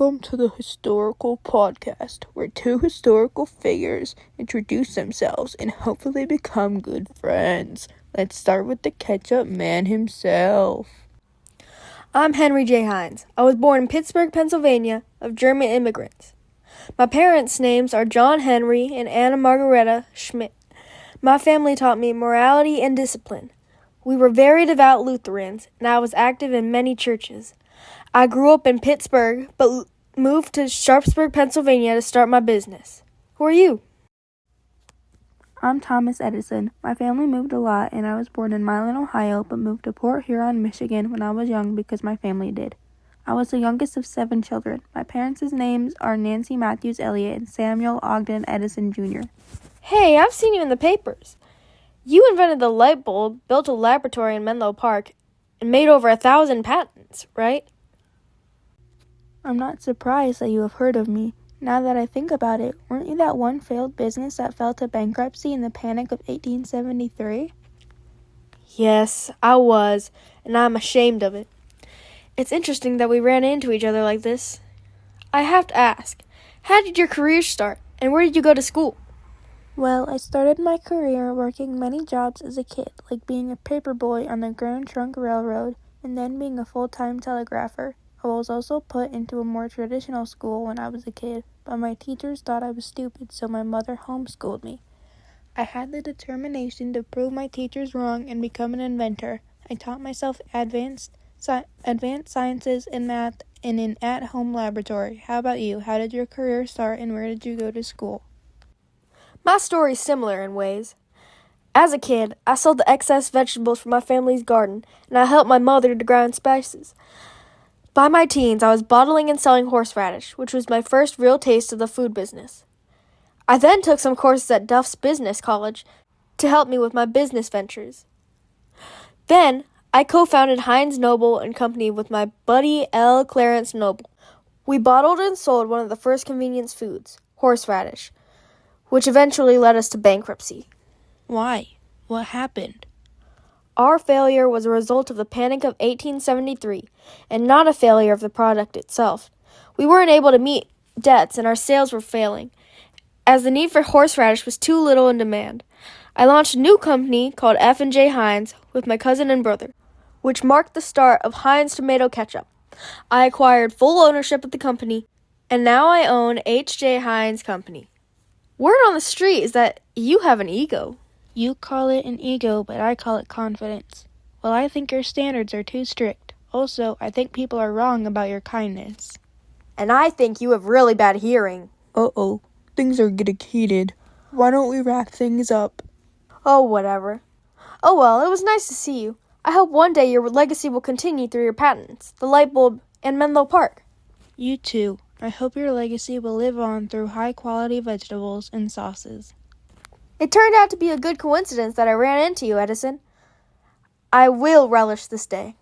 Welcome to the Historical Podcast, where two historical figures introduce themselves and hopefully become good friends. Let's start with the ketchup man himself. I'm Henry J. Heinz. I was born in Pittsburgh, Pennsylvania, of German immigrants. My parents' names are John Henry and Anna Margareta Schmidt. My family taught me morality and discipline. We were very devout Lutherans, and I was active in many churches. I grew up in Pittsburgh, but moved to Sharpsburg, Pennsylvania to start my business. Who are you? I'm Thomas Edison. My family moved a lot, and I was born in Milan, Ohio, but moved to Port Huron, Michigan when I was young because my family did. I was the youngest of 7 children. My parents' names are Nancy Matthews Elliott and Samuel Ogden Edison Jr. Hey, I've seen you in the papers. You invented the light bulb, built a laboratory in Menlo Park, and made over 1,000 patents, right? I'm not surprised that you have heard of me. Now that I think about it, weren't you that one failed business that fell to bankruptcy in the Panic of 1873? Yes, I was, and I'm ashamed of it. It's interesting that we ran into each other like this. I have to ask, how did your career start, and where did you go to school? Well, I started my career working many jobs as a kid, like being a paperboy on the Grand Trunk Railroad, and then being a full-time telegrapher. I was also put into a more traditional school when I was a kid, but my teachers thought I was stupid, so my mother homeschooled me. I had the determination to prove my teachers wrong and become an inventor. I taught myself advanced sciences and math in an at-home laboratory. How about you? How did your career start, and where did you go to school? My story's similar in ways. As a kid, I sold the excess vegetables from my family's garden, and I helped my mother to grind spices. By my teens, I was bottling and selling horseradish, which was my first real taste of the food business. I then took some courses at Duff's Business College to help me with my business ventures. Then, I co-founded Heinz Noble and Company with my buddy L. Clarence Noble. We bottled and sold one of the first convenience foods, horseradish, which eventually led us to bankruptcy. Why? What happened? Our failure was a result of the Panic of 1873, and not a failure of the product itself. We weren't able to meet debts, and our sales were failing, as the need for horseradish was too little in demand. I launched a new company called F&J Heinz with my cousin and brother, which marked the start of Heinz Tomato Ketchup. I acquired full ownership of the company, and now I own H.J. Heinz Company. Word on the street is that you have an ego. You call it an ego, but I call it confidence. Well, I think your standards are too strict. Also, I think people are wrong about your kindness. And I think you have really bad hearing. Uh-oh, things are getting heated. Why don't we wrap things up? Oh, whatever. Oh well, it was nice to see you. I hope one day your legacy will continue through your patents, the light bulb, and Menlo Park. You too. I hope your legacy will live on through high-quality vegetables and sauces. It turned out to be a good coincidence that I ran into you, Edison. I will relish this day.